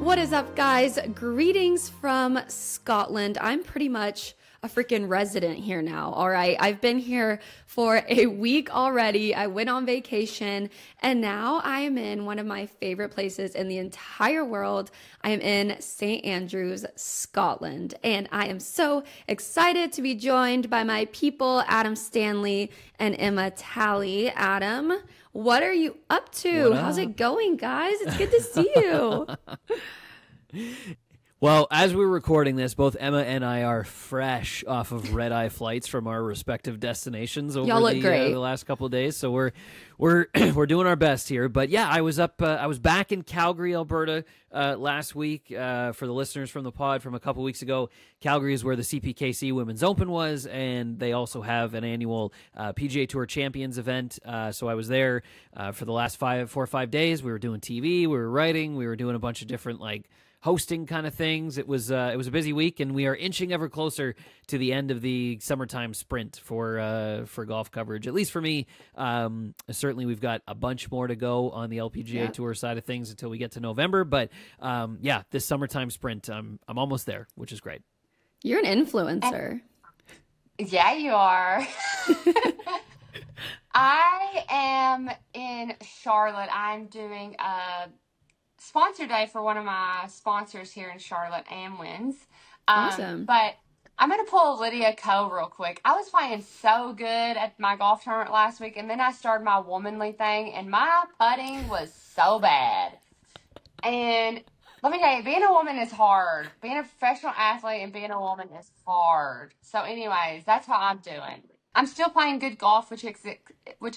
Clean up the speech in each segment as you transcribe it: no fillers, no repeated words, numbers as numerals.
What is up, guys? Greetings from Scotland. I'm pretty much a freaking resident here now, all right? I've been here for a week already. I went on vacation, and now I am in one of my favorite places in the entire world. I am in St. Andrews, Scotland, and I am so excited to be joined by my people, Adam Stanley and Emma Talley. Adam, what are you up to? How's it going, guys? It's good to see you. Well, as we're recording this, both Emma and I are fresh off of red-eye flights from our respective destinations over the last couple of days. So we're doing our best here. But yeah, I was back in Calgary, Alberta last week. For the listeners from the pod from a couple weeks ago, Calgary is where the CPKC Women's Open was, and they also have an annual PGA Tour Champions event. So I was there for the last 4 or 5 days. We were doing TV, we were writing, we were doing a bunch of different hosting kind of things. It was a busy week, and we are inching ever closer to the end of the summertime sprint for golf coverage. At least for me, certainly we've got a bunch more to go on the LPGA Tour side of things until we get to November. But yeah, this summertime sprint, I'm almost there, which is great. You're an influencer. Yeah, you are. I am in Charlotte. I'm doing a sponsor day for one of my sponsors here in Charlotte, Amwins. Awesome. But I'm going to pull Lydia Ko real quick. I was playing so good at my golf tournament last week, and then I started my womanly thing, and my putting was so bad. And let me tell you, being a woman is hard. Being a professional athlete and being a woman is hard. So anyways, that's what I'm doing. I'm still playing good golf, which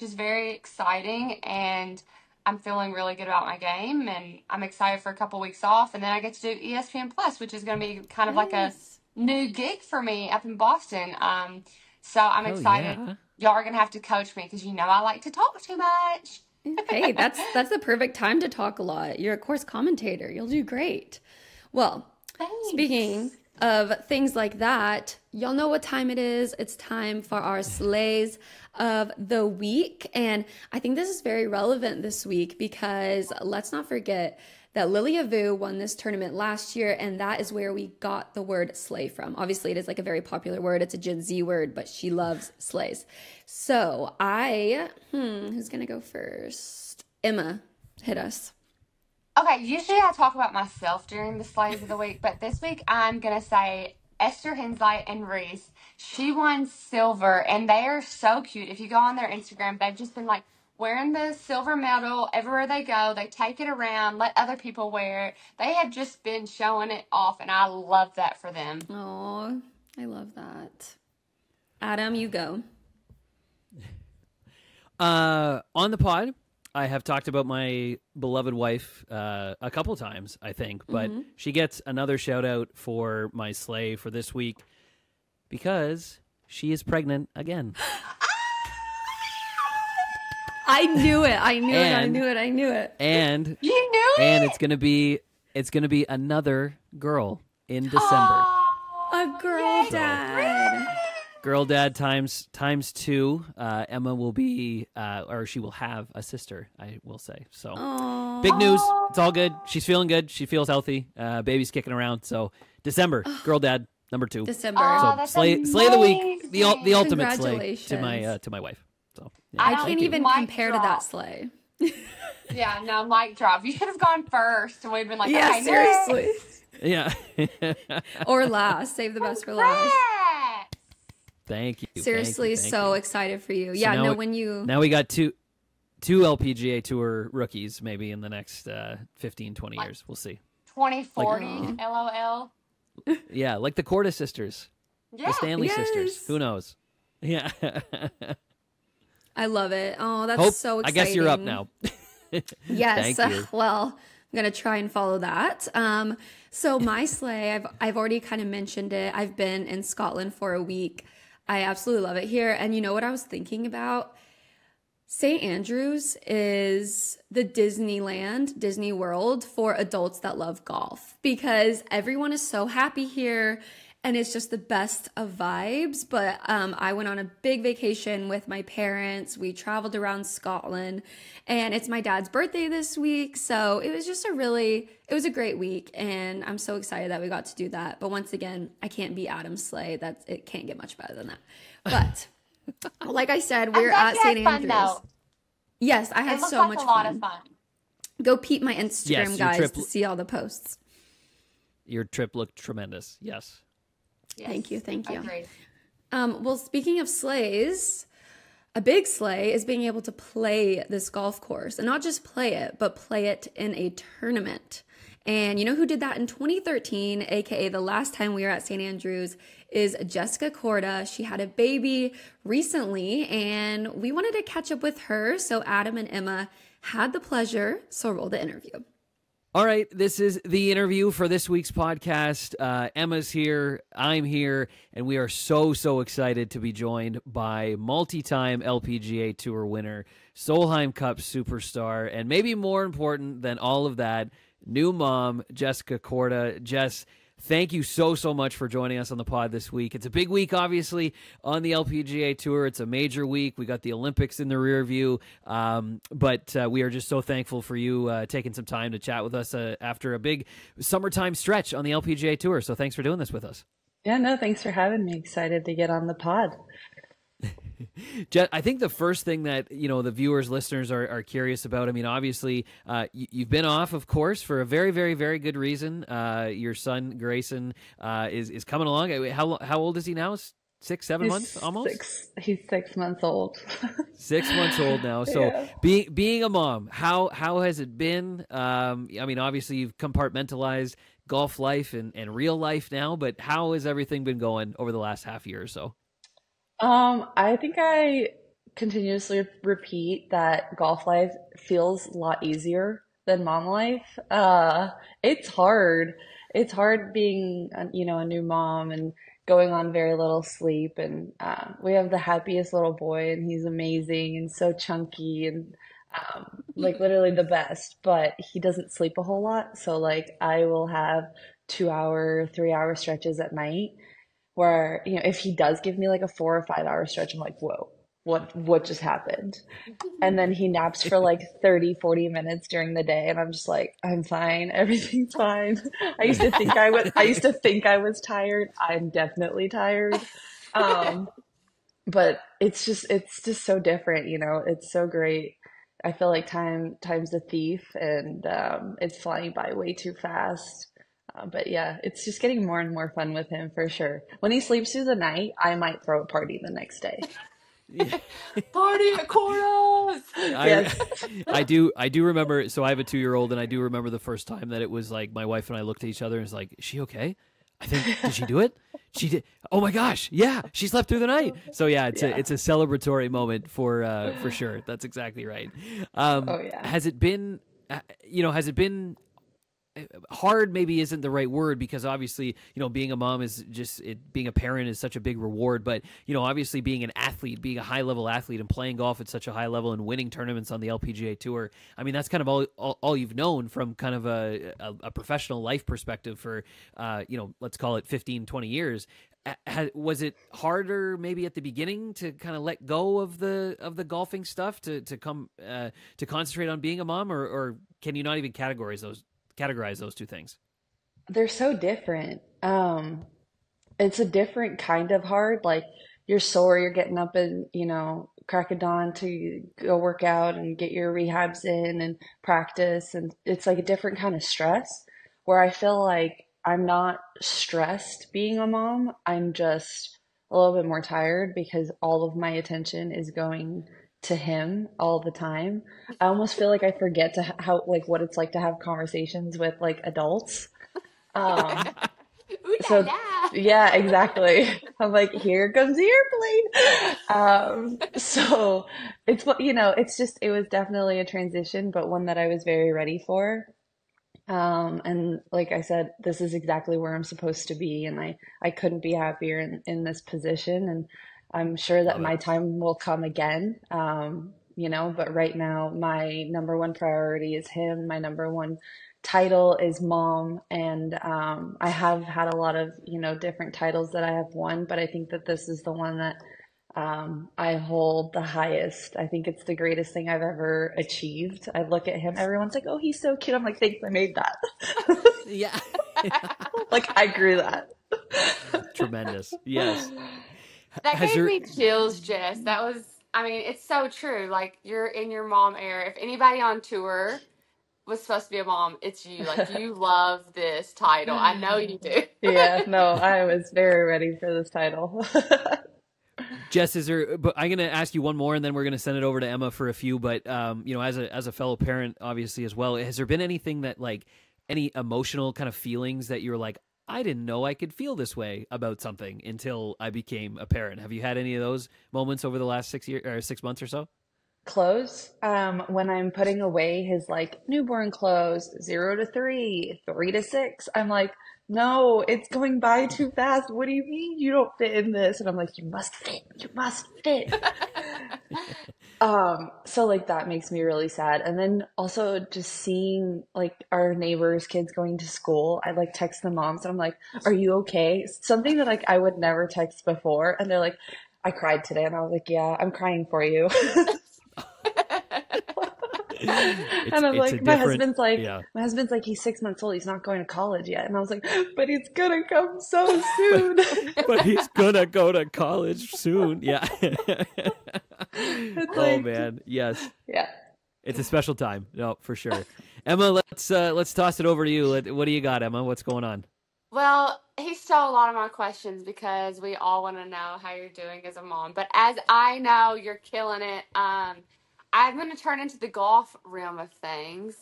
is very exciting, and I'm feeling really good about my game, and I'm excited for a couple weeks off, and then I get to do ESPN Plus, which is going to be kind of like a new gig for me up in Boston. So I'm excited. Yeah. Y'all are going to have to coach me because you know I like to talk too much. Hey, that's the perfect time to talk a lot. You're a course commentator. You'll do great. Well, Thanks. Speaking of things like that, y'all know what time it is. It's time for our Slays of the Week. And I think this is very relevant this week because let's not forget that Lilia Vu won this tournament last year, and that is where we got the word slay from. Obviously, it is like a very popular word. It's a Gen Z word, but she loves slays. So who's going to go first? Emma, hit us. Okay, usually I talk about myself during the Slays of the Week, but this week I'm going to say Esther Hensley and Reese. She won silver, and they are so cute. If you go on their Instagram, they've just been wearing the silver medal everywhere they go. They take it around, let other people wear it. They have just been showing it off, and I love that for them. Oh, I love that. Adam, you go. On the pod, I have talked about my beloved wife a couple times, I think, but she gets another shout out for my slay for this week because she is pregnant again. I knew it. I knew it. And you knew it. And it's gonna be another girl in December. A girl dad. Girl dad times 2. Emma will be, or she will have a sister, I will say. So big news. It's all good. She's feeling good. She feels healthy. Baby's kicking around. So December, girl dad number 2. December. So slay of the week, the ultimate slay to my wife. So yeah, I can't even compare to that slay. Yeah, no, mic drop. You should have gone first, and we'd been like, yeah, okay, seriously. Yeah. Or last. Save the best for last. Thank you. Seriously, thank so you. excited for you. So yeah, now no, now we got two LPGA Tour rookies maybe in the next 15, 20 years. We'll see. 2040, LOL. Yeah, like the Korda sisters. Yeah. The Stanley sisters. Who knows? Yeah. I love it. Oh, that's so exciting. I guess you're up now. Yes. Thank you. Well, I'm going to try and follow that. So my sleigh, I've already kind of mentioned it. I've been in Scotland for a week. I absolutely love it here. And you know what I was thinking about? St. Andrews is the Disneyland, Disney World for adults that love golf because everyone is so happy here. and it's just the best of vibes. But I went on a big vacation with my parents. We traveled around Scotland, and it's my dad's birthday this week. So it was just it was a great week, and I'm so excited that we got to do that. But once again, I can't beat Adam's sleigh. It can't get much better than that. But like I said, we're at St. Andrews. Yes, I had so much fun. A lot of fun. Go peep my Instagram, guys, to see all the posts. Your trip looked tremendous. Yes. Thank you. Well, speaking of sleighs, a big sleigh is being able to play this golf course, and not just play it, but play it in a tournament. And you know who did that in 2013, aka the last time we were at St. Andrews, is Jessica Korda. She had a baby recently, and we wanted to catch up with her, so Adam and Emma had the pleasure, so roll the interview. All right, this is the interview for this week's podcast. Emma's here, I'm here, and we are so excited to be joined by multi-time LPGA Tour winner, Solheim Cup superstar, and maybe more important than all of that, new mom, Jessica Korda. Jess, thank you so much for joining us on the pod this week. It's a big week, obviously, on the LPGA Tour. It's a major week. We got the Olympics in the rear view, but we are just so thankful for you taking some time to chat with us after a big summertime stretch on the LPGA Tour. So thanks for doing this with us. Yeah, no, thanks for having me. Excited to get on the pod. Jet, I think the first thing that the viewers, listeners are curious about. I mean, obviously, you've been off, of course, for a very good reason. Your son Grayson is coming along. How old is he now? 6, 7 months almost. He's 6 months old. 6 months old now. So yeah. Being a mom, how has it been? I mean, obviously, you've compartmentalized golf life and real life now, but how has everything been going over the last half year or so? I think I continuously repeat that golf life feels a lot easier than mom life. It's hard. It's hard being, a new mom and going on very little sleep. And we have the happiest little boy, and he's amazing and so chunky and like literally the best. But he doesn't sleep a whole lot, so like I will have 2-hour, 3-hour stretches at night. Where, if he does give me like a 4 or 5 hour stretch, I'm like, whoa, what just happened? And then he naps for like 30, 40 minutes during the day. And I'm just like, I'm fine. Everything's fine. I used to think I was tired. I'm definitely tired. But it's just so different, it's so great. I feel like time's a thief, and it's flying by way too fast. But yeah, it's just getting more and more fun with him for sure. When he sleeps through the night, I might throw a party the next day. Party at Korda's! Yes. I do remember, so I have a 2-year-old, and I do remember the first time that it was like my wife and I looked at each other and was like, is she okay? I think, did she do it? She did. Oh my gosh. Yeah. She slept through the night. So yeah, it's a celebratory moment for sure. That's exactly right. Has it been hard? Maybe isn't the right word, because obviously, being a mom is being a parent is such a big reward, but obviously being an athlete, being a high level athlete and playing golf at such a high level and winning tournaments on the LPGA Tour, I mean, that's kind of all you've known from kind of a professional life perspective for, let's call it 15, 20 years. Was it harder maybe at the beginning to kind of let go of the golfing stuff to concentrate on being a mom, or can you not even categorize those two things? They're so different. It's a different kind of hard. Like, you're sore, you're getting up and, crack of dawn to go work out and get your rehabs in and practice. And it's like a different kind of stress, where I feel like I'm not stressed being a mom. I'm just a little bit more tired because all of my attention is going to him all the time. I almost feel like I forget what it's like to have conversations with like adults. So yeah, exactly. I'm like, here comes the airplane. So it's it was definitely a transition, but one that I was very ready for. And like I said, this is exactly where I'm supposed to be, and I couldn't be happier in this position, and I'm sure that my time will come again. but right now my number one priority is him. My number one title is mom. And I have had a lot of, different titles that I have won, but I think that this is the one that I hold the highest. I think it's the greatest thing I've ever achieved. I look at him, everyone's like, oh, he's so cute. I'm like, thanks, I made that. Yeah. Like, I grew that. Tremendous. Yes. That gave me chills, Jess. That was, I mean, it's so true. Like, you're in your mom era. If anybody on tour was supposed to be a mom, it's you. Like, you love this title. I know you do. Yeah, no, I was very ready for this title. Jess, but I'm going to ask you one more, and then we're going to send it over to Emma for a few. But as a fellow parent, obviously as well, has there been anything that any emotional kind of feelings that you're like, I didn't know I could feel this way about something until I became a parent? Have you had any of those moments over the last 6 months or so? Clothes. When I'm putting away his newborn clothes, 0 to 3, 3 to 6, I'm like, no, it's going by too fast. What do you mean you don't fit in this? And I'm like, you must fit. You must fit. So that makes me really sad. And then also just seeing our neighbors' kids going to school, I text the moms and I'm like, are you okay? Something that I would never text before. And they're like, I cried today. And I was like, yeah, I'm crying for you. And I'm like, my husband's like, he's 6 months old. He's not going to college yet. And I was like, but he's gonna come so soon. but he's gonna go to college soon. Yeah. Oh man, yes. Yeah. It's a special time. No, for sure. Emma, let's toss it over to you. What do you got, Emma? What's going on? Well, he stole a lot of my questions because we all want to know how you're doing as a mom. But as I know, you're killing it. I'm going to turn into the golf realm of things.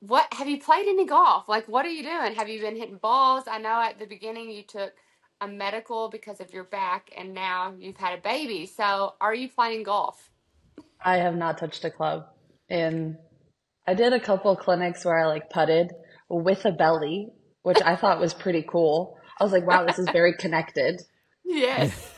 What have you played any golf? What are you doing? Have you been hitting balls? I know at the beginning you took a medical because of your back, and now you've had a baby. So, are you playing golf? I have not touched a club, and I did a couple of clinics where I putted with a belly, which I thought was pretty cool. I was like, wow, this is very connected. Yes.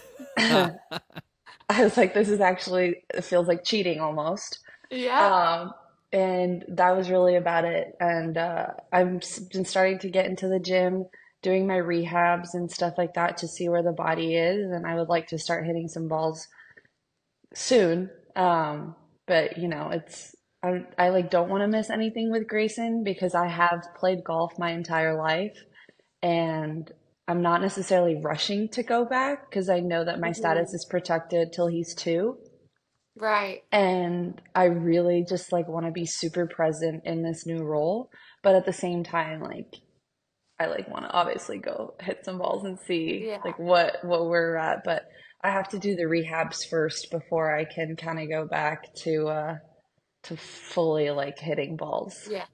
I was like, this is actually, it feels like cheating almost. Yeah. And that was really about it. And I've been starting to get into the gym, doing my rehabs and stuff like that to see where the body is. And I would like to start hitting some balls soon. But I don't want to miss anything with Grayson because I have played golf my entire life, and I'm not necessarily rushing to go back because I know that my status is protected till he's 2. Right. And I really just want to be super present in this new role. But at the same time, I want to obviously go hit some balls and see what we're at. But I have to do the rehabs first before I can kind of go back to fully hitting balls. Yeah.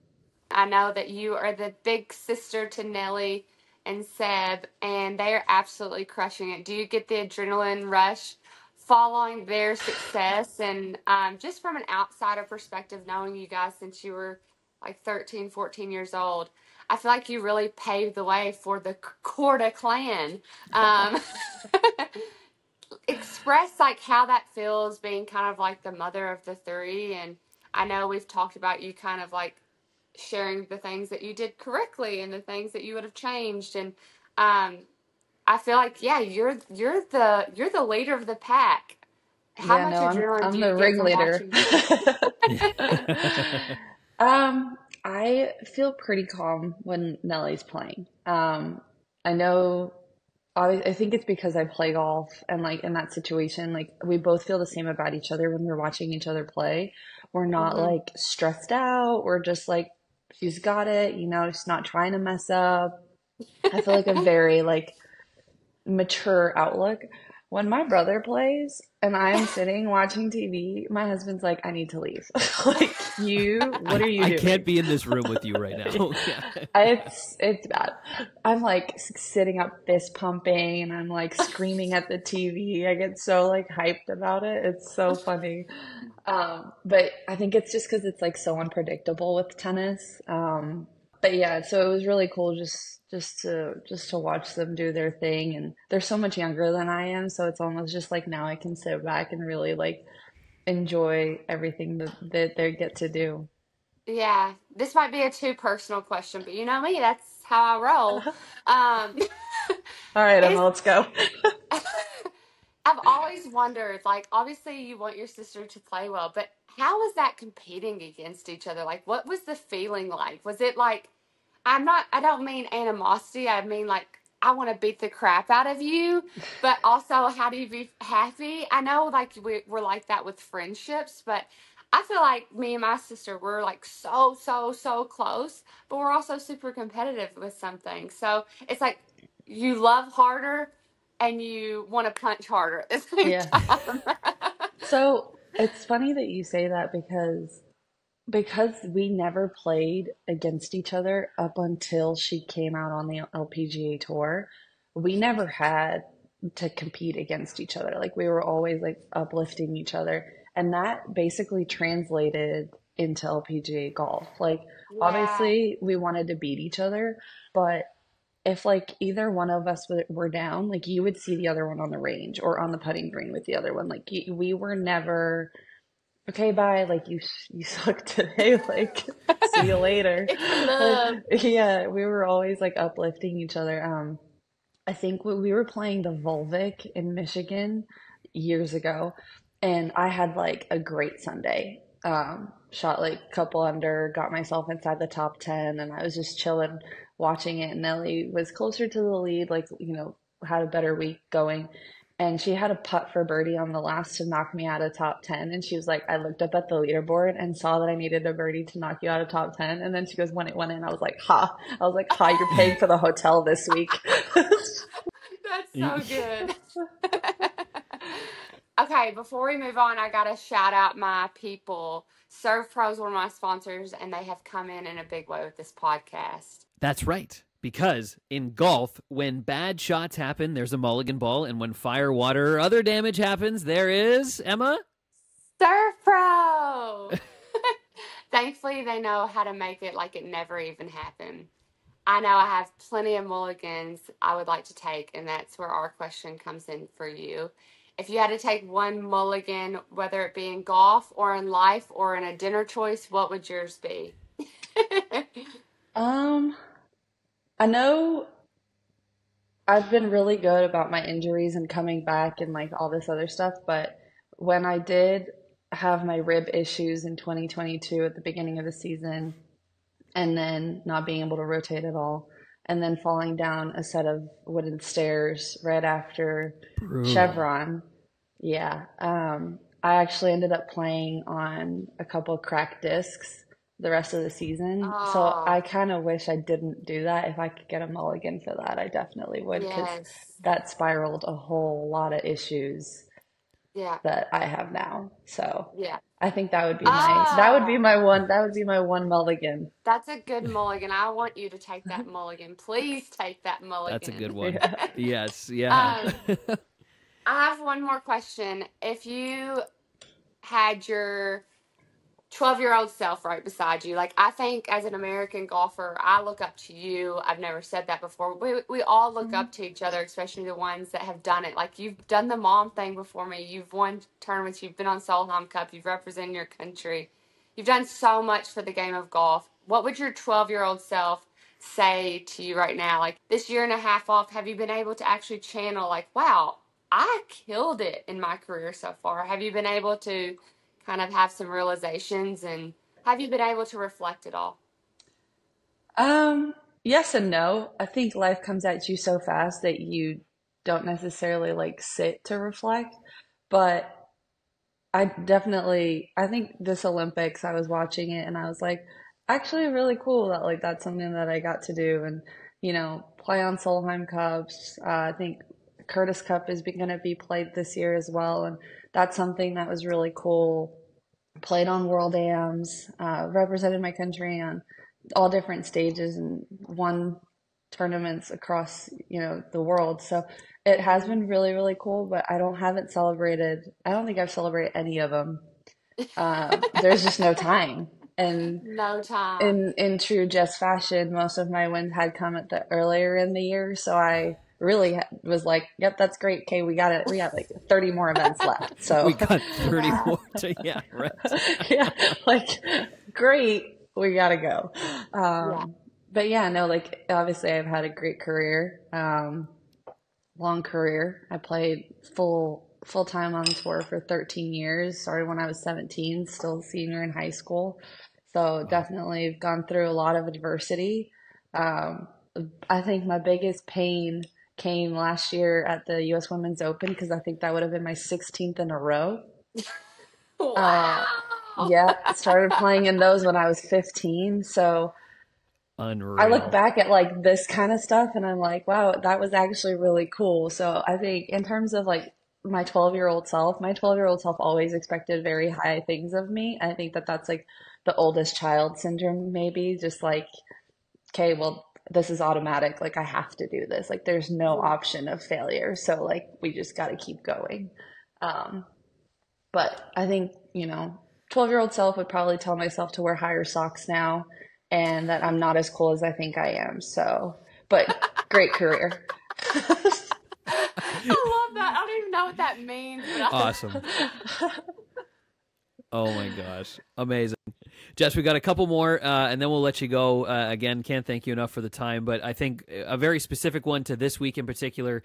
I know that you are the big sister to Nelly and Seb, and they are absolutely crushing it. Do you get the adrenaline rush following their success? And just from an outsider perspective, knowing you guys since you were 13, 14 years old, I feel like you really paved the way for the Korda clan. Express how that feels being kind of the mother of the 3. And I know we've talked about you kind of sharing the things that you did correctly and the things that you would have changed. And I feel you're the leader of the pack. How much adrenaline do you I'm the ringleader. I feel pretty calm when Nellie's playing. I know, I think it's because I play golf, and in that situation, we both feel the same about each other when we're watching each other play. We're not stressed out. We're just she's got it, she's not trying to mess up. I feel a very mature outlook. When my brother plays and I'm sitting watching TV, my husband's like, I need to leave. What are you doing? I can't be in this room with you right now. It's bad. I'm sitting up fist pumping, and I'm screaming at the TV. I get so hyped about it. It's so funny. But I think it's just because it's so unpredictable with tennis. But yeah, so it was really cool just to watch them do their thing. And they're so much younger than I am, so it's almost just now I can sit back and really enjoy everything that they get to do. Yeah, this might be a too personal question, but you know me, that's how I roll. Um, All right, is Emma, let's go. I've always wondered, like, obviously you want your sister to play well, but how was that competing against each other? Like, what was the feeling like? Was it like, I don't mean animosity. I mean, like, I want to beat the crap out of you, but also, how do you be happy? I know, like, we're like that with friendships, but I feel like me and my sister, we're like so, so, so close, but we're also super competitive with something. So it's like you love harder and you want to punch harder at the same Yeah. time. So it's funny that you say that because we never played against each other up until she came out on the LPGA tour. We never had to compete against each other. Like we were always like uplifting each other. And that basically translated into LPGA golf. Like Yeah. obviously we wanted to beat each other, but if like either one of us were down, like you would see the other one on the range or on the putting green with the other one. Like we were never okay, bye. Like you suck today. Like see you later. It's Like love. yeah, we were always like uplifting each other. I think when we were playing the Volvic in Michigan years ago, and I had like a great Sunday. Shot like a couple under, got myself inside the top 10, and I was just chilling watching it. And Nelly was closer to the lead, like, had a better week going. And she had a putt for birdie on the last to knock me out of top 10. And she was like, I looked up at the leaderboard and saw that I needed a birdie to knock you out of top 10. And then she goes, when it went in, I was like, ha. I was like, ha, you're paying for the hotel this week. That's so good. Okay, before we move on, I got to shout out my people. Serve Pro is one of my sponsors, and they have come in a big way with this podcast. That's right. Because in golf, when bad shots happen, there's a mulligan ball. And when fire, water, or other damage happens, there is, Emma? Serve Pro! Thankfully, they know how to make it like it never even happened. I know I have plenty of mulligans I would like to take, and that's where our question comes in for you. If you had to take one mulligan, whether it be in golf or in life or in a dinner choice, what would yours be? Um, I know I've been really good about my injuries and coming back and like all this other stuff, but when I did have my rib issues in 2022 at the beginning of the season, and then not being able to rotate at all, and then falling down a set of wooden stairs right after Brutal. Chevron. Yeah. I actually ended up playing on a couple cracked discs the rest of the season. So Oh, I kind of wish I didn't do that. If I could get a mulligan for that, I definitely would, because yes. that spiraled a whole lot of issues Yeah. that I have now. So Yeah. I think Ah, that would be my one mulligan. that's a good mulligan. I want you to take that mulligan. Please take that That's a good mulligan. one. Yeah. Yes, yeah. um, I have one more question. If you had your 12-year-old self right beside you, like I think as an American golfer, I look up to you. I've never said that before. We all look up to each other, especially the ones that have done it. Like you've done the mom thing before me. You've won tournaments. You've been on Solheim Cup. You've represented your country. You've done so much for the game of golf. What would your 12-year-old self say to you right now? Like this year and a half off, have you been able to actually channel like, wow, I killed it in my career so far? Have you been able to kind of have some realizations, and have you been able to reflect it all? Um, yes and no. I think life comes at you so fast that you don't necessarily like sit to reflect. But I think this Olympics, I was watching it and I was like, actually really cool that like that's something that I got to do and, play on Solheim Cups. I think Curtis Cup is going to be played this year as well. And that's something that was really cool. Played on World AMs, represented my country on all different stages and won tournaments across, the world. So it has Mm-hmm. been really, really cool, but haven't celebrated. I don't think I've celebrated any of them. There's just no time. And No time. in true Jess fashion, most of my wins had come at the earlier in the year, so I really was like, yep, that's great. Okay, we got it. We got like 30 more events left. So we got 30 more. Yeah, right. Yeah, like great. We gotta go. But yeah, no, like obviously I've had a great career, long career. I played full time on tour for 13 years. Started when I was 17, still a senior in high school. So definitely gone through a lot of adversity. Um, I think my biggest pain came last year at the U.S. Women's Open because I think that would have been my 16th in a row. Wow. Yeah, started playing in those when I was 15. So Unreal. I look back at like this kind of stuff and I'm like, wow, that was actually really cool. So I think in terms of like my 12-year-old self, my 12-year-old self always expected very high things of me. I think that that's like the oldest child syndrome, maybe just like, okay, well, this is automatic. Like I have to do this. Like there's no option of failure. So like we just got to keep going. Um, but I think, 12-year-old self would probably tell myself to wear higher socks now and that I'm not as cool as I think I am. So, but great career. I love that. I don't even know what that means. But Awesome. Oh my gosh. Amazing. Jess, we got a couple more, and then we'll let you go. Again, can't thank you enough for the time, but I think a very specific one to this week in particular,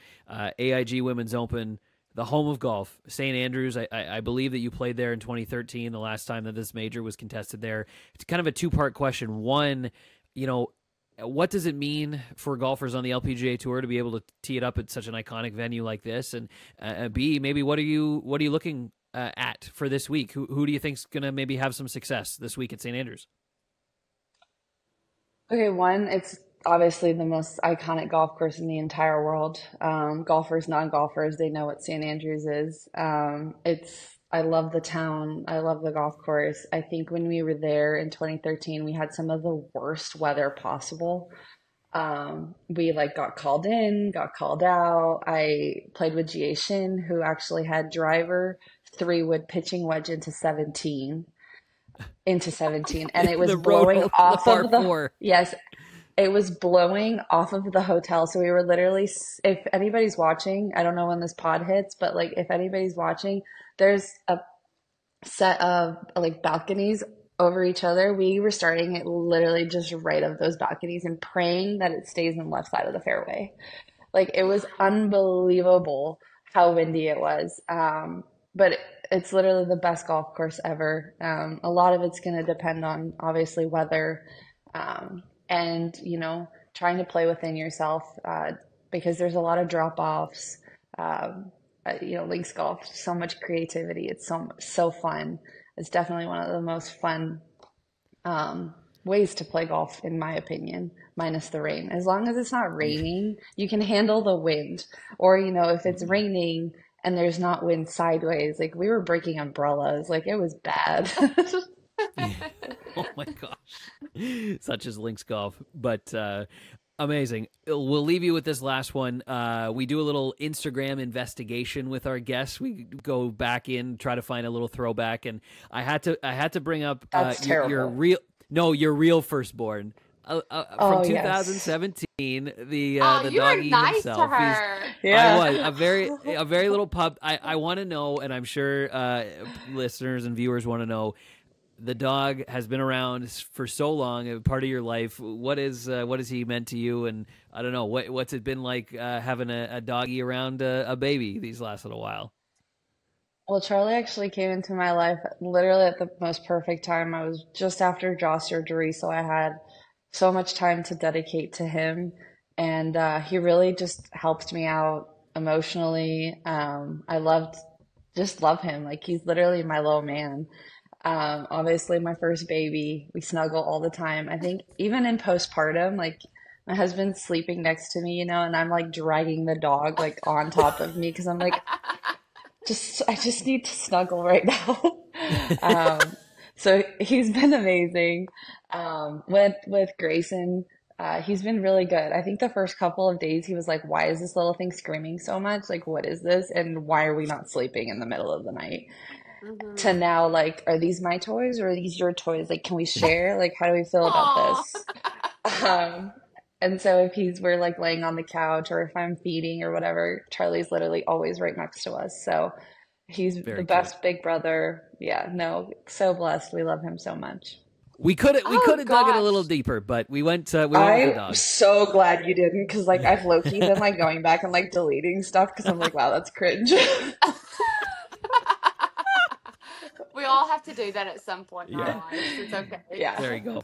AIG Women's Open, the home of golf, St. Andrews. I believe that you played there in 2013, the last time that this major was contested there. It's kind of a two-part question. One, what does it mean for golfers on the LPGA Tour to be able to tee it up at such an iconic venue like this? And B, maybe what are you looking at for this week? Who do you think's going to maybe have some success this week at St. Andrews? Okay, one, it's obviously the most iconic golf course in the entire world. Golfers, non-golfers, they know what St. Andrews is. I love the town. I love the golf course. I think when we were there in 2013, we had some of the worst weather possible. We like got called in, got called out. I played with Jia Shin, who actually had driver 3-wood pitching wedge into 17, and it was blowing off of the yes, it was blowing off of the hotel. So we were literally, if anybody's watching, I don't know when this pod hits, but like if anybody's watching, there's a set of like balconies over each other. We were starting at literally just right of those balconies and praying that it stays on the left side of the fairway. Like it was unbelievable how windy it was. But it's literally the best golf course ever. A lot of it's going to depend on obviously weather, and trying to play within yourself, because there's a lot of drop offs. Links golf, so much creativity. It's so fun. It's definitely one of the most fun ways to play golf, in my opinion, minus the rain. As long as it's not raining, you can handle the wind. Or, if it's raining and there's not wind sideways, like we were breaking umbrellas, like it was bad. Oh my gosh. Such as links golf. But amazing. We'll leave you with this last one. We do a little Instagram investigation with our guests. We go back in, try to find a little throwback, and I had to bring up your real firstborn. From 2017, the doggy nice himself. To her. I was a very little pup. I want to know, and I'm sure listeners and viewers want to know. The dog has been around for so long, a part of your life. What has he meant to you? And I don't know, what's it been like having a doggy around a baby these last little while? Well, Charlie actually came into my life literally at the most perfect time. I was just after jaw surgery, so I had so much time to dedicate to him. And he really just helped me out emotionally. I love him. Like he's literally my little man. Obviously my first baby, we snuggle all the time. I think even in postpartum, like my husband's sleeping next to me, and I'm like dragging the dog like on top of me because I'm like, I just need to snuggle right now. So he's been amazing. With Grayson, he's been really good. I think the first couple of days he was like, why is this little thing screaming so much? Like, what is this? And why are we not sleeping in the middle of the night? Mm-hmm. To now, like, are these my toys or are these your toys? Like, can we share? Like, how do we feel about this? And so if we're like laying on the couch or if I'm feeding or whatever, Charlie's literally always right next to us. So he's the Very cute. best big brother. Yeah, no, so blessed. We love him so much. We could Oh have dug it a little gosh. deeper, but we went with the I'm dog. so glad you didn't, because like I've low-key been like going back and like deleting stuff because I'm like, wow, that's cringe. We all have to do that at some point in our Yeah. lives. It's okay. Yeah. There you go.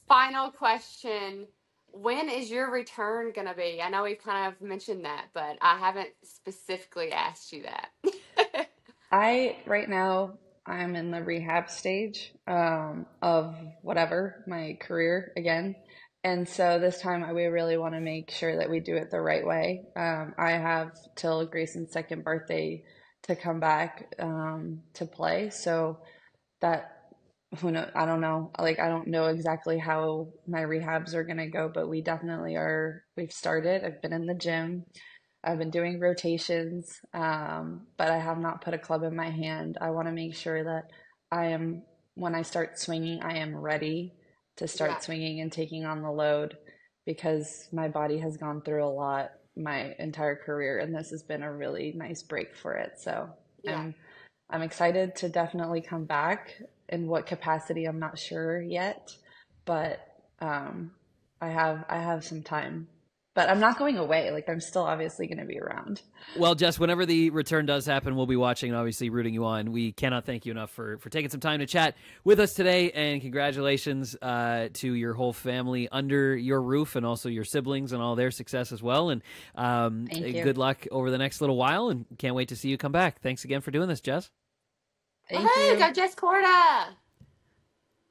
Final question. When is your return gonna be? I know we've kind of mentioned that, but I haven't specifically asked you that. Right now, I'm in the rehab stage of whatever, my career again. And so this time we really want to make sure that we do it the right way. I have till Grayson's second birthday to come back to play. So that, who know, I don't know. Like, I don't know exactly how my rehabs are going to go, but we definitely are. We've started. I've been in the gym. I've been doing rotations, but I have not put a club in my hand. I want to make sure that when I start swinging, I am ready to Yeah, start swinging and taking on the load, because my body has gone through a lot my entire career, and this has been a really nice break for it. So yeah. I'm I'm excited to definitely come back. In what capacity, I'm not sure yet, but um, I have some time. But I'm not going away. Like, I'm still obviously going to be around. Well, Jess, whenever the return does happen, we'll be watching and obviously rooting you on. We cannot thank you enough for taking some time to chat with us today, and congratulations to your whole family under your roof, and also your siblings and all their success as well. And Thank you. good luck over the next little while, and can't wait to see you come back. Thanks again for doing this, Jess. Thank Woohoo! you. Go Jess Korda!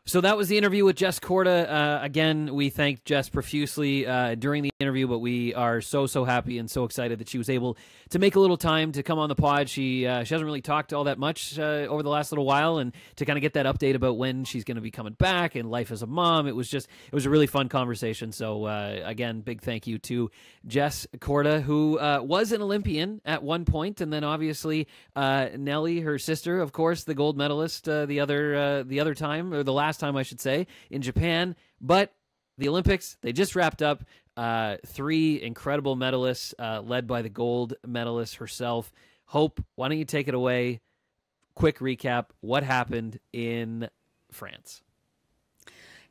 So that was the interview with Jess Korda. Again, we thanked Jess profusely during the interview, but we are so happy and so excited that she was able to make a little time to come on the pod. She hasn't really talked all that much over the last little while, and to kind of get that update about when she's going to be coming back and life as a mom, it was a really fun conversation. So again, big thank you to Jess Korda, who was an Olympian at one point, and then obviously Nellie, her sister, of course, the gold medalist the other time, or the last time I should say, in Japan. But the Olympics, they just wrapped up. 3 incredible medalists led by the gold medalist herself. Hope, why don't you take it away? Quick recap, what happened in France?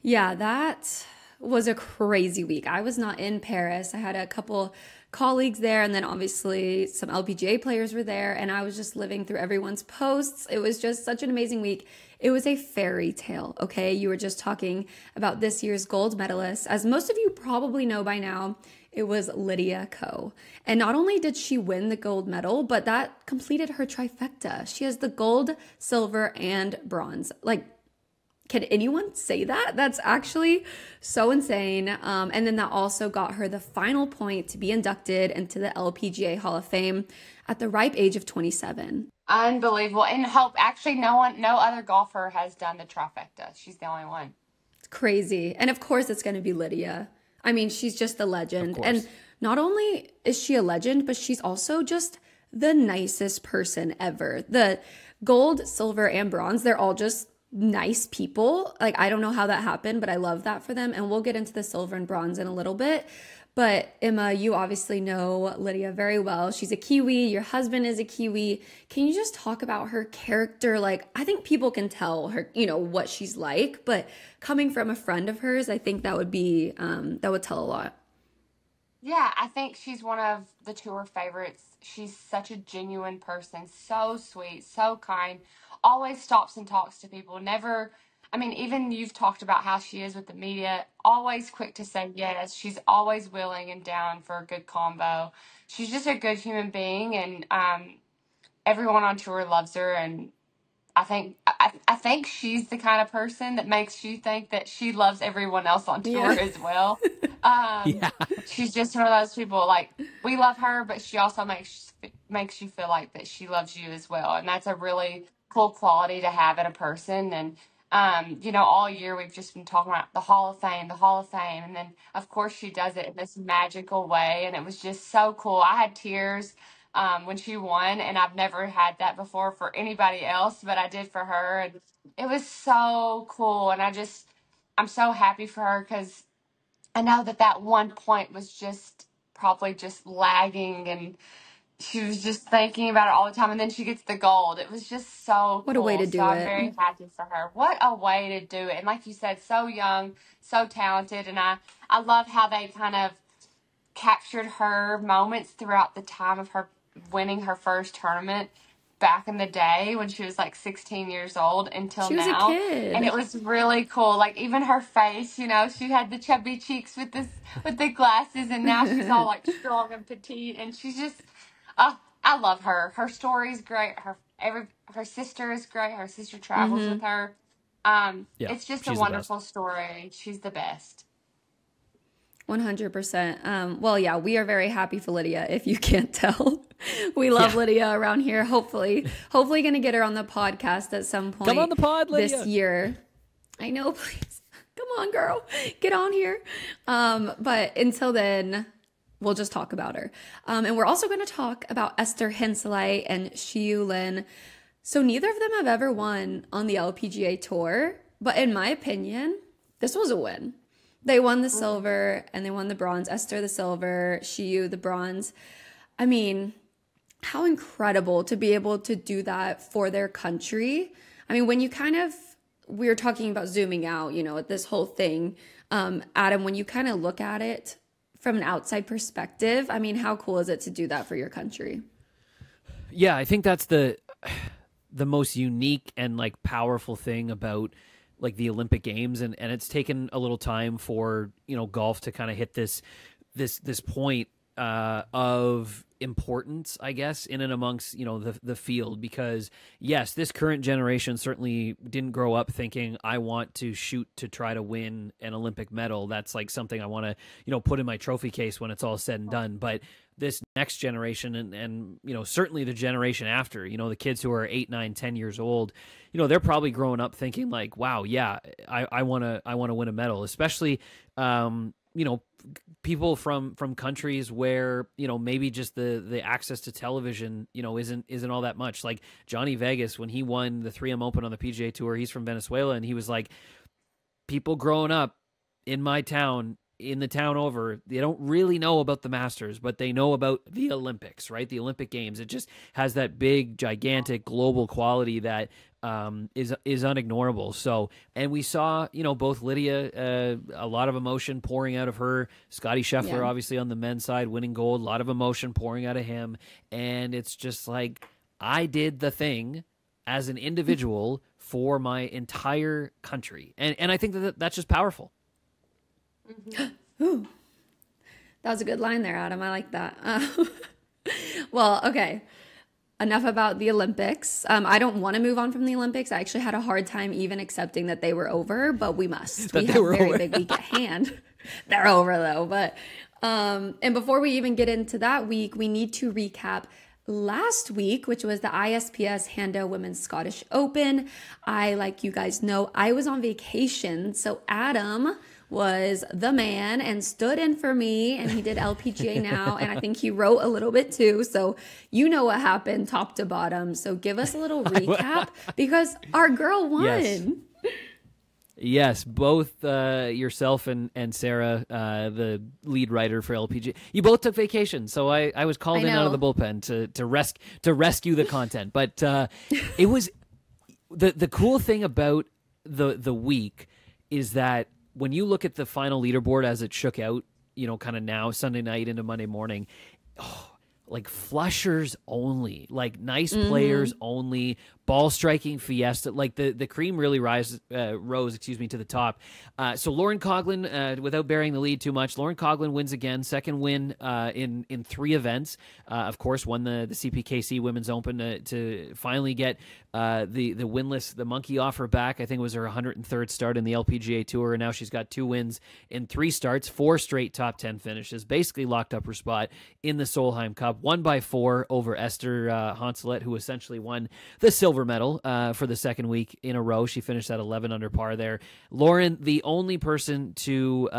Yeah, that was a crazy week. I was not in Paris. I had a couple colleagues there, and then obviously some LPGA players were there, and I was just living through everyone's posts. It was just such an amazing week. It was a fairy tale, okay? You were just talking about this year's gold medalist. As most of you probably know by now, it was Lydia Ko. And not only did she win the gold medal, but that completed her trifecta. She has the gold, silver, and bronze. Like, can anyone say that? That's actually so insane. And then that also got her the final point to be inducted into the LPGA Hall of Fame at the ripe age of 27. Unbelievable. And Hope, actually, no other golfer has done the trifecta. She's the only one. It's crazy. And of course, it's going to be Lydia. I mean, she's just a legend. And not only is she a legend, but she's also just the nicest person ever. The gold, silver, and bronze, they're all just nice people. Like, I don't know how that happened, but I love that for them. And we'll get into the silver and bronze in a little bit. But Emma, you obviously know Lydia very well. She's a Kiwi. Your husband is a Kiwi. Can you just talk about her character? Like, I think people can tell her, what she's like, but coming from a friend of hers, I think that would be, that would tell a lot. Yeah, I think she's one of the tour favorites. She's such a genuine person, so sweet, so kind, always stops and talks to people. Never, I mean, even you've talked about how she is with the media, always quick to say yes. She's always willing and down for a good combo. She's just a good human being, and everyone on tour loves her. And I think she's the kind of person that makes you think that she loves everyone else on tour as well. Yeah. She's just one of those people, like, we love her, but she also makes you feel like that she loves you as well. And that's a really cool quality to have in a person. And all year we've just been talking about the Hall of Fame, the Hall of Fame. And then, of course, she does it in this magical way. And it was just so cool. I had tears when she won, and I've never had that before for anybody else, but I did for her. And it was so cool. And I'm so happy for her, because I know that one point was just probably just lagging, and she was just thinking about it all the time, and then she gets the gold. It was just so What a way cool. to So do I'm it. very happy for her. What a way to do it. And like you said, so young, so talented. And I love how they kind of captured her moments throughout the time of her winning her first tournament back in the day when she was like 16 years old until She was a now. And kid. it was really cool. Like even her face, you know, she had the chubby cheeks with the glasses, and now she's all like strong and petite, and she's just I love her. Her story's great. Her sister is great. Her sister travels with her. Yeah, It's just a she's the best. wonderful story. She's the best. 100%. Well, yeah, we are very happy for Lydia, if you can't tell. We love Lydia around here. Hopefully going to get her on the podcast at some point. Come on the pod, Lydia. This year. I know, please. Come on, girl. Get on here. But until then, we'll just talk about her. And we're also going to talk about Esther Henseleit and Xiyu Lin. So neither of them have ever won on the LPGA Tour. But in my opinion, this was a win. They won the silver and they won the bronze. Esther the silver, Xiyu the bronze. I mean, how incredible to be able to do that for their country. I mean, when you we were talking about zooming out, you know, at this whole thing. Adam, when you kind of look at it from an outside perspective, I mean, how cool is it to do that for your country? Yeah, I think that's the most unique and like powerful thing about like the Olympic Games, and it's taken a little time for, you know, golf to kind of hit this point of importance, I guess, in and amongst, you know, the field, because yes, this current generation certainly didn't grow up thinking I want to shoot to try to win an Olympic medal. That's like something I want to, you know, put in my trophy case when it's all said and done. But this next generation and you know, certainly the generation after, you know, the kids who are 8, 9, 10 years old, you know, they're probably growing up thinking like, wow, yeah, I want to win a medal, especially, you know, people from countries where, you know, maybe just the access to television, you know, isn't all that much. Like Johnny Vegas, when he won the 3M Open on the PGA Tour, he's from Venezuela, and he was like, people growing up in my town, in the town over, they don't really know about the Masters, but they know about the Olympics, right? The Olympic Games. It just has that big, gigantic, global quality that is unignorable. So, and we saw, you know, both Lydia, a lot of emotion pouring out of her. Scotty Scheffler, obviously on the men's side, winning gold, a lot of emotion pouring out of him. And it's just like, I did the thing as an individual for my entire country. And I think that's just powerful. Ooh, that was a good line there, Adam. I like that. Well, okay. Enough about the Olympics. I don't want to move on from the Olympics. I actually had a hard time even accepting that they were over, but we must. We have a very big week at hand. They're over though. But and before we even get into that week, we need to recap last week, which was the ISPS Handa Women's Scottish Open. Like you guys know, I was on vacation, so Adam was the man and stood in for me, and he did LPGA Now, and I think he wrote a little bit too, so you know what happened top to bottom. So give us a little recap, because our girl won. Yes, both yourself and Sarah, the lead writer for LPGA, you both took vacation, so I was called in out of the bullpen to rescue the content. But it was the cool thing about the week is that when you look at the final leaderboard as it shook out, you know, kind of now Sunday night into Monday morning, like flushers only, like nice players only, ball striking fiesta, like the cream really rose to the top. So Lauren Coughlin, without bearing the lead too much, Lauren Coughlin wins again, second win in 3 events. Of course, won the CPKC Women's Open to finally get the winless, the monkey off her back. I think it was her 103rd start in the LPGA Tour, and now she's got 2 wins in 3 starts, 4 straight top 10 finishes, basically locked up her spot in the Solheim Cup, won by 4 over Esther Henseleit, who essentially won the silver medal for the second week in a row. She finished at 11 under par there. Lauren, the only person to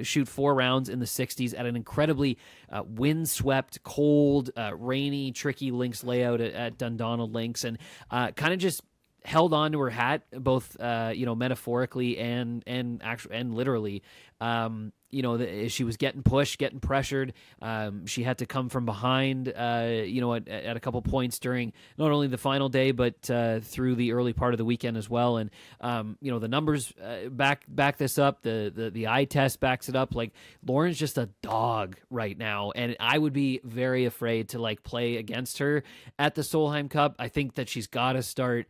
shoot 4 rounds in the 60s at an incredibly windswept, cold, rainy, tricky links layout at Dundonald Links, and kind of just held on to her hat, both metaphorically and actually and literally. She was getting pushed, getting pressured. She had to come from behind, at a couple points during not only the final day, but through the early part of the weekend as well. And, the numbers back this up. The eye test backs it up. Like, Lauren's just a dog right now. And I would be very afraid to, like, play against her at the Solheim Cup. I think that she's got to start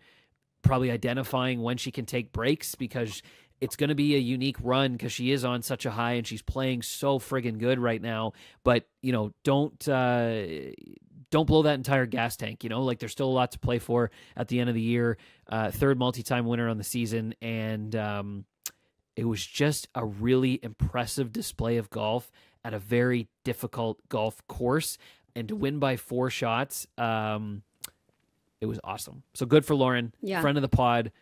probably identifying when she can take breaks, because it's going to be a unique run because she is on such a high and she's playing so friggin' good right now. But, don't blow that entire gas tank. Like, there's still a lot to play for at the end of the year. Third multi-time winner on the season. And it was just a really impressive display of golf at a very difficult golf course. And to win by 4 shots, it was awesome. So good for Lauren, friend of the pod.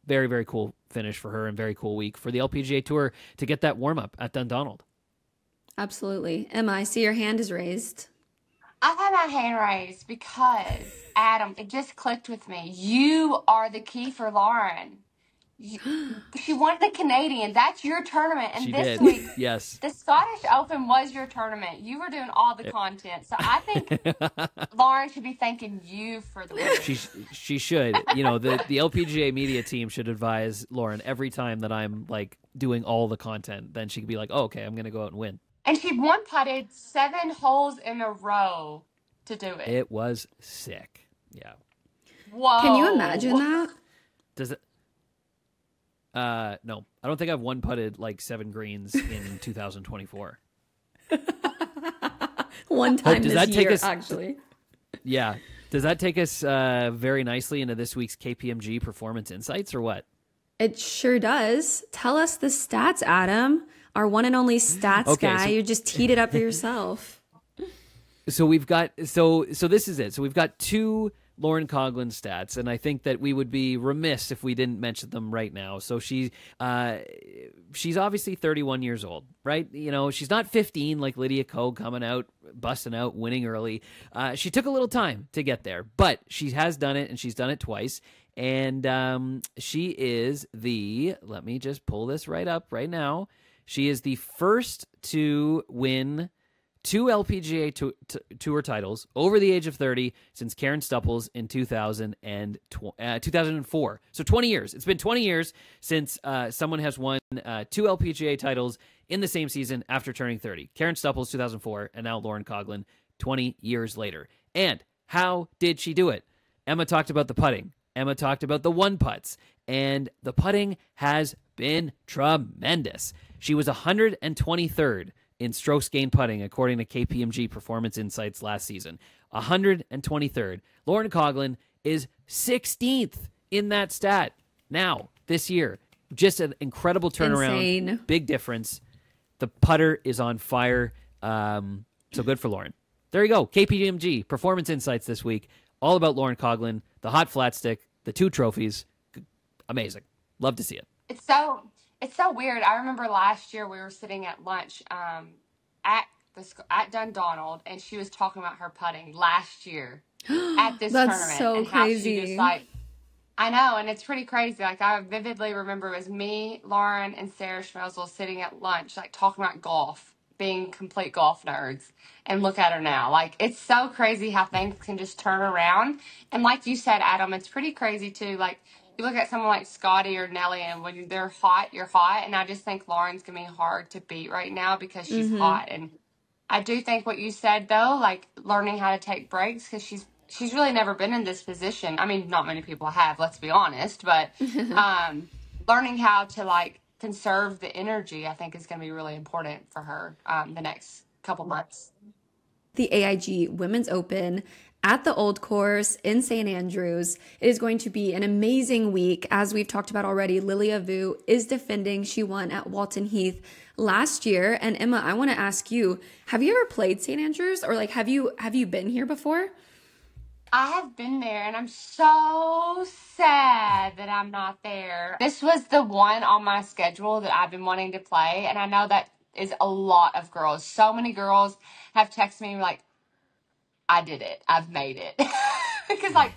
Very, very cool finish for her and very cool week for the LPGA Tour to get that warm-up at Dundonald. Absolutely. Emma, I see your hand is raised. I've had my hand raised because, Adam, it just clicked with me. You are the key for Lauren. She won the Canadian. That's your tournament. And she this did. week, yes, the Scottish Open was your tournament. You were doing all the content. So I think Lauren should be thanking you for the win. She should. The LPGA media team should advise Lauren every time that I'm, like, doing all the content. Then she could be like, oh, okay, I'm going to go out and win. And she one-putted 7 holes in a row to do it. It was sick. Yeah. Whoa. Can you imagine that? Does it? No, I don't think I've one putted like 7 greens in 2024. One time does this that take year, us, actually. Yeah. Does that take us very nicely into this week's KPMG Performance Insights or what? It sure does. Tell us the stats, Adam. Our one and only stats guy. You just teed it up for yourself. So we've got so this is it. So we've got 2 Lauren Coughlin stats, and I think that we would be remiss if we didn't mention them right now. So she's obviously 31 years old, right? She's not 15 like Lydia Ko coming out, busting out, winning early. She took a little time to get there, but she has done it, and she's done it twice. And she is let me just pull this right up right now. She is the first to win 2 LPGA Tour titles over the age of 30 since Karen Stupples in 2004. So 20 years. It's been 20 years since someone has won 2 LPGA titles in the same season after turning 30. Karen Stupples, 2004, and now Lauren Coughlin, 20 years later. And how did she do it? Emma talked about the putting. Emma talked about the 1-putts. And the putting has been tremendous. She was 123rd in strokes gained putting, according to KPMG Performance Insights last season. 123rd. Lauren Coughlin is 16th in that stat now, this year. Just an incredible turnaround. Insane. Big difference. The putter is on fire. So good for Lauren. There you go. KPMG Performance Insights this week. All about Lauren Coughlin, the hot flat stick, the 2 trophies. Amazing. Love to see it. It's so weird. I remember last year we were sitting at lunch at Dundonald, and she was talking about her putting last year at this That's tournament. so and crazy. How she just, I know, and it's pretty crazy. Like, I vividly remember it was me, Lauren, and Sarah Schmelzel sitting at lunch, like, talking about golf, being complete golf nerds, and look at her now. Like, it's so crazy how things can just turn around. And like you said, Adam, it's pretty crazy too. Like, you look at someone like Scotty or Nelly, and when they're hot, you're hot. And I just think Lauren's going to be hard to beat right now because she's hot. And I do think what you said, though, like learning how to take breaks, because she's really never been in this position. I mean, not many people have, let's be honest. But learning how to, like, conserve the energy, I think, is going to be really important for her the next couple months. The AIG Women's Open at the Old Course in St. Andrews. It is going to be an amazing week. As we've talked about already, Lilia Vu is defending. She won at Walton Heath last year. And Emma, I want to ask you, have you ever played St. Andrews, or like have you been here before? I have been there, and I'm so sad that I'm not there. This was the one on my schedule that I've been wanting to play, and I know that is a lot of girls. So many girls have texted me like, I did it. I've made it. Because, like,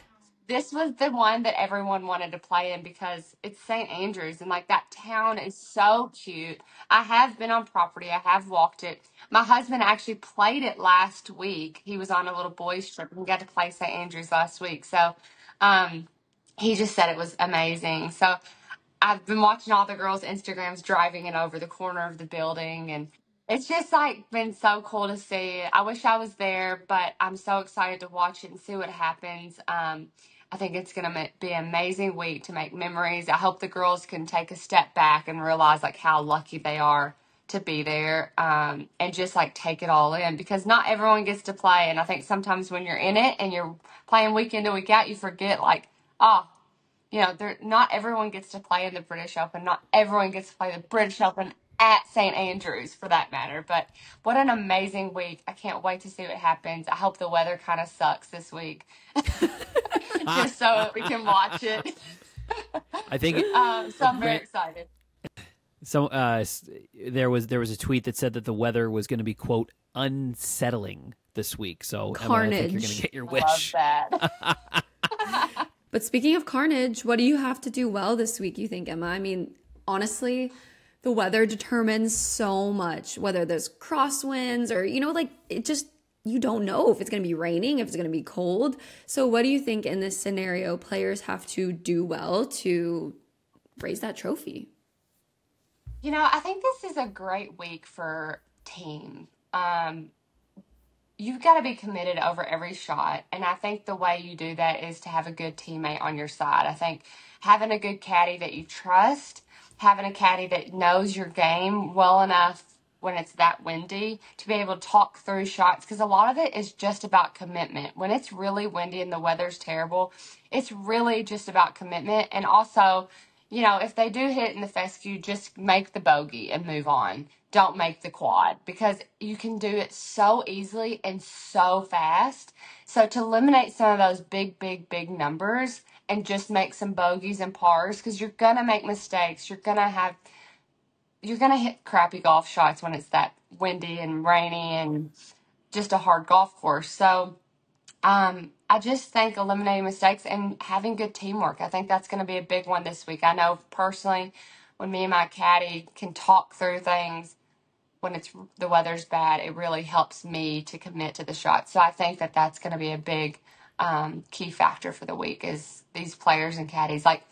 This was the one that everyone wanted to play in because it's St. Andrews and like that town is so cute. I have been on property. I have walked it. My husband actually played it last week. He was on a little boys trip and got to play St. Andrews last week. So, um, he just said it was amazing. So I've been watching all the girls' Instagrams driving it over the corner of the building, and it's just like been so cool to see. I wish I was there, but I'm so excited to watch it and see what happens. I think it's going to be an amazing week to make memories. I hope the girls can take a step back and realize like how lucky they are to be there, and just like take it all in because not everyone gets to play. And I think sometimes when you're in it and you're playing week in to week out, you forget like, oh, not everyone gets to play in the British Open. Not everyone gets to play the British Open at St. Andrews for that matter. But what an amazing week. I can't wait to see what happens. I hope the weather kind of sucks this week just so we can watch it. I think so I'm very excited. So there was a tweet that said that the weather was going to be, quote, unsettling this week. So carnage. Emma, I think you're going to get your wish. Love that. But speaking of carnage, what do you have to do well this week, you think, Emma? I mean, honestly, the weather determines so much, whether there's crosswinds or, like it just, you don't know if it's going to be raining, if it's going to be cold. So what do you think in this scenario players have to do well to raise that trophy? I think this is a great week for team. You've got to be committed over every shot. And I think the way you do that is to have a good teammate on your side. I think having a good caddy that you trust, having a caddy that knows your game well enough when it's that windy to be able to talk through shots. Because a lot of it is just about commitment. When it's really windy and the weather's terrible, it's really just about commitment. And also, if they do hit in the fescue, just make the bogey and move on. Don't make the quad because you can do it so easily and so fast. So to eliminate some of those big, big, big numbers and just make some bogeys and pars because you're going to make mistakes. You're going to hit crappy golf shots when it's that windy and rainy and just a hard golf course. So I just think eliminating mistakes and having good teamwork. I think that's going to be a big one this week. I know personally when me and my caddy can talk through things when the weather's bad, it really helps me to commit to the shot. So I think that that's going to be a big key factor for the week is these players and caddies. Like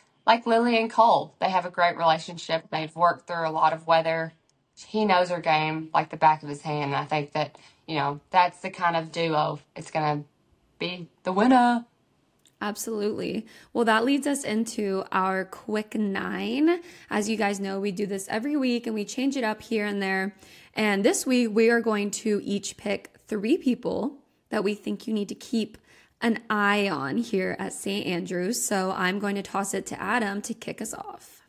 Lily and Cole, they have a great relationship. They've worked through a lot of weather. He knows her game like the back of his hand. And I think that, that's the kind of duo it's going to be the winner. Absolutely. Well, that leads us into our quick 9. As you guys know, we do this every week and we change it up here and there. And this week we are going to each pick 3 people that we think you need to keep an eye on here at St. Andrews. So I'm going to toss it to Adam to kick us off.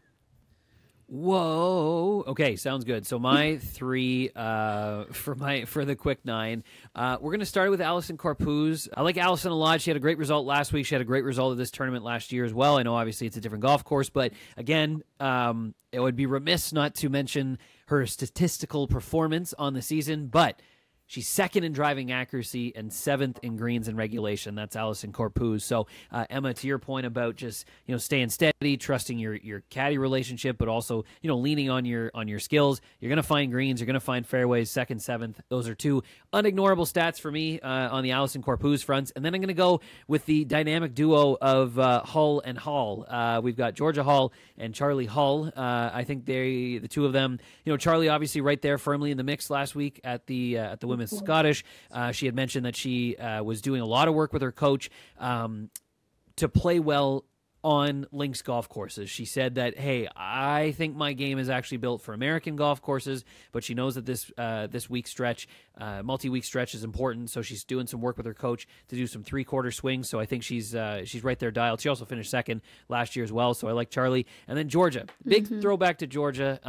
Whoa. Okay, sounds good. So my 3 for the quick 9. We're going to start with Allisen Corpuz. I like Allison a lot. She had a great result last week. She had a great result at this tournament last year as well. I know obviously it's a different golf course, but again, it would be remiss not to mention her statistical performance on the season, but she's 2nd in driving accuracy and 7th in greens and regulation. That's Allisen Corpuz. So, Emma, to your point about just staying steady, trusting your caddy relationship, but also leaning on your skills. You're going to find greens. You're going to find fairways. 2nd, 7th. Those are 2 unignorable stats for me on the Allisen Corpuz fronts. And then I'm going to go with the dynamic duo of Hull and Hall. We've got Georgia Hall and Charlie Hull. I think the 2 of them. Charlie obviously right there firmly in the mix last week at the Women's Scottish. She had mentioned that she was doing a lot of work with her coach to play well on links golf courses. She said that, hey, I think my game is actually built for American golf courses, but she knows that this week stretch, multi-week stretch is important, so she's doing some work with her coach to do some 3/4 swings, so I think she's right there dialed. She also finished 2nd last year as well, so I like Charlie. And then Georgia. Big throwback to Georgia.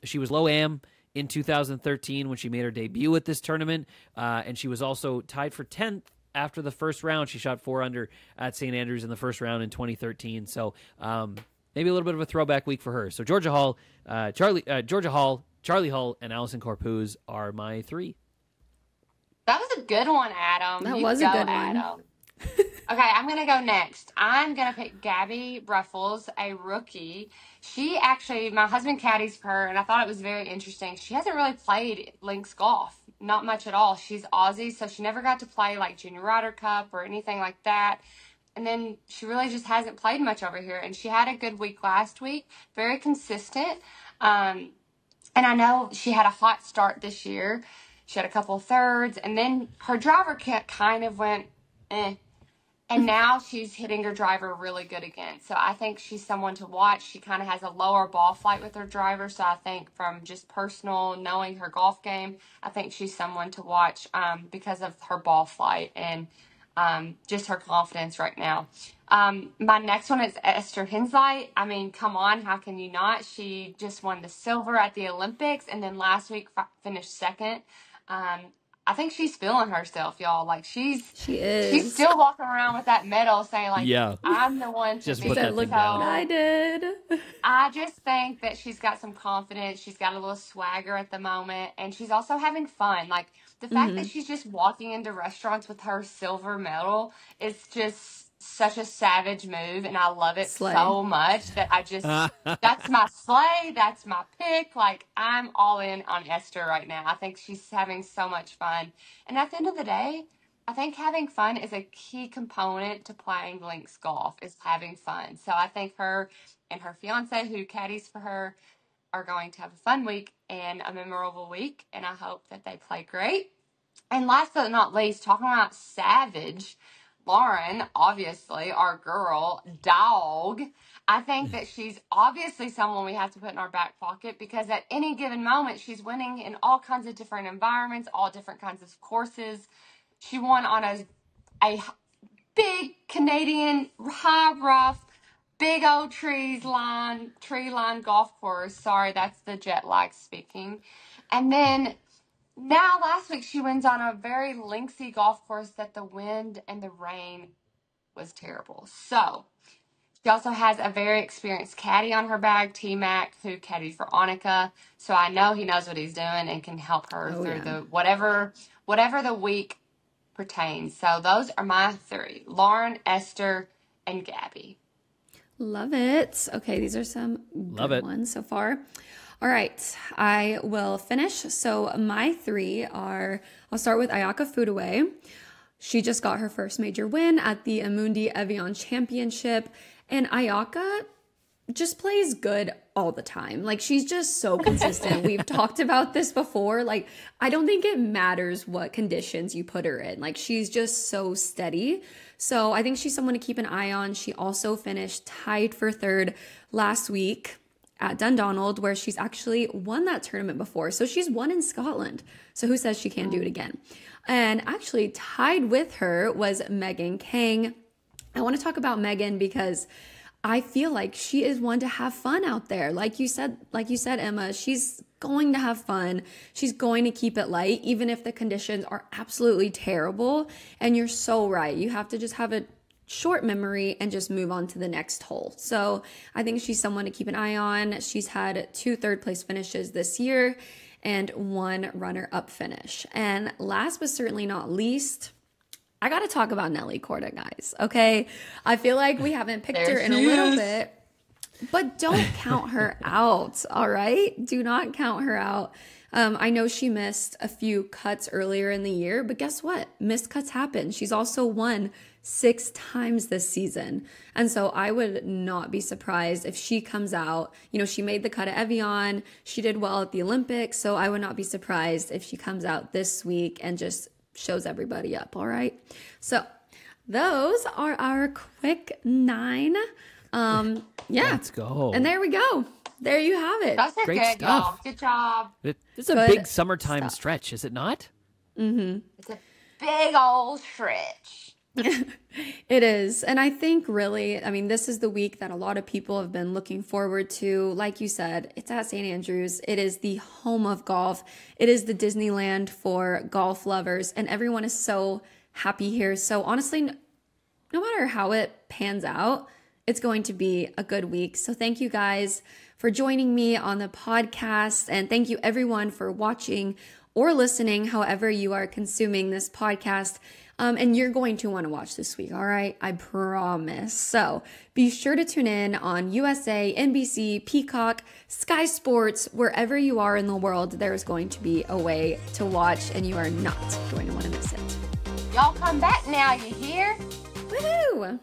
She was low am in 2013 when she made her debut at this tournament, and she was also tied for 10th after the first round. She shot 4 under at St. Andrews in the first round in 2013. So maybe a little bit of a throwback week for her. So Georgia Hall, Charlie Hull, and Allisen Corpuz are my 3. That was a good one, Adam. That was a good one. Adam. Okay, I'm going to go next. I'm going to pick Gabby Ruffles, a rookie. She actually, my husband caddies for her, and I thought it was very interesting. She hasn't really played links golf, not much at all. She's Aussie, so she never got to play like Junior Ryder Cup or anything like that. And then she really just hasn't played much over here. And she had a good week last week, very consistent. And I know she had a hot start this year. She had a couple thirds, and then her driver kind of went, eh. And now she's hitting her driver really good again. So I think she's someone to watch. She kind of has a lower ball flight with her driver. So I think from just personal knowing her golf game, I think she's someone to watch because of her ball flight and just her confidence right now. My next one is Esther Hensley. I mean, come on, how can you not? She just won the silver at the Olympics and then last week finished second. I think she's feeling herself, y'all. Like she is. She's still walking around with that medal, saying like, yeah. I'm the one to just be. put that thing down. I did. I just think that she's got some confidence. She's got a little swagger at the moment, and she's also having fun. Like the fact that she's just walking into restaurants with her silver medal is just such a savage move, and I love it so much that I just that's my slay, that's my pick. Like I'm all in on Esther right now. I think she's having so much fun, and at the end of the day, I think having fun is a key component to playing links golf, is having fun. So I think her and her fiance, who caddies for her, are going to have a fun week and a memorable week, and I hope that they play great. And last but not least, talking about savage, Lauren, obviously, our girl, dog. I think that she's obviously someone we have to put in our back pocket because at any given moment, she's winning in all kinds of different environments, all different kinds of courses. She won on a big Canadian high rough, big old tree line golf course. Sorry, that's the jet lag speaking. And then now, last week, she wins on a very linksy golf course that the wind and the rain was terrible. So, she also has a very experienced caddy on her bag, T-Mac, who caddied for Annika. So, I know he knows what he's doing and can help her through the whatever the week pertains. So, those are my three: Lauren, Esther, and Gabby. Love it. Okay, these are some good ones so far. All right, I will finish. So my three are, I'll start with Ayaka Foodaway. She just got her first major win at the Amundi Evian Championship, and Ayaka just plays good all the time. Like, she's just so consistent. We've talked about this before. Like, I don't think it matters what conditions you put her in. Like, she's just so steady. So I think she's someone to keep an eye on. She also finished tied for third last week at Dundonald, where she's actually won that tournament before. So she's won in Scotland. So who says she can't do it again? And actually tied with her was Megan Kang. I want to talk about Megan because I feel like she is one to have fun out there. Like you said, Emma, she's going to have fun. She's going to keep it light, even if the conditions are absolutely terrible. And you're so right. You have to just have a short memory and just move on to the next hole. So I think she's someone to keep an eye on. She's had 2 third-place finishes this year and 1 runner-up finish. And last but certainly not least, I got to talk about Nelly Korda, guys. Okay, I feel like we haven't picked her in a little bit, but don't count her out. All right, do not count her out. I know she missed a few cuts earlier in the year, but guess what? Missed cuts happen. She's also won 6 times this season. And so I would not be surprised if she comes out. You know, she made the cut at Evian. She did well at the Olympics. So I would not be surprised if she comes out this week and just shows everybody up. All right. So those are our quick 9. Yeah. Let's go. And there we go. There you have it. That's great good, stuff. Y'all. Good job. It's a big summertime stretch, is it not? Mm-hmm. It's a big old stretch. It is. And I think really, I mean, this is the week that a lot of people have been looking forward to. Like you said, it's at St. Andrews. It is the home of golf. It is the Disneyland for golf lovers. And everyone is so happy here. So honestly, no matter how it pans out, it's going to be a good week. So thank you guys for joining me on the podcast. And thank you everyone for watching or listening, however you are consuming this podcast. and you're going to want to watch this week, all right? I promise. So be sure to tune in on USA, NBC, Peacock, Sky Sports, wherever you are in the world, there's going to be a way to watch, and you are not going to want to miss it. Y'all come back now, you hear? Woohoo!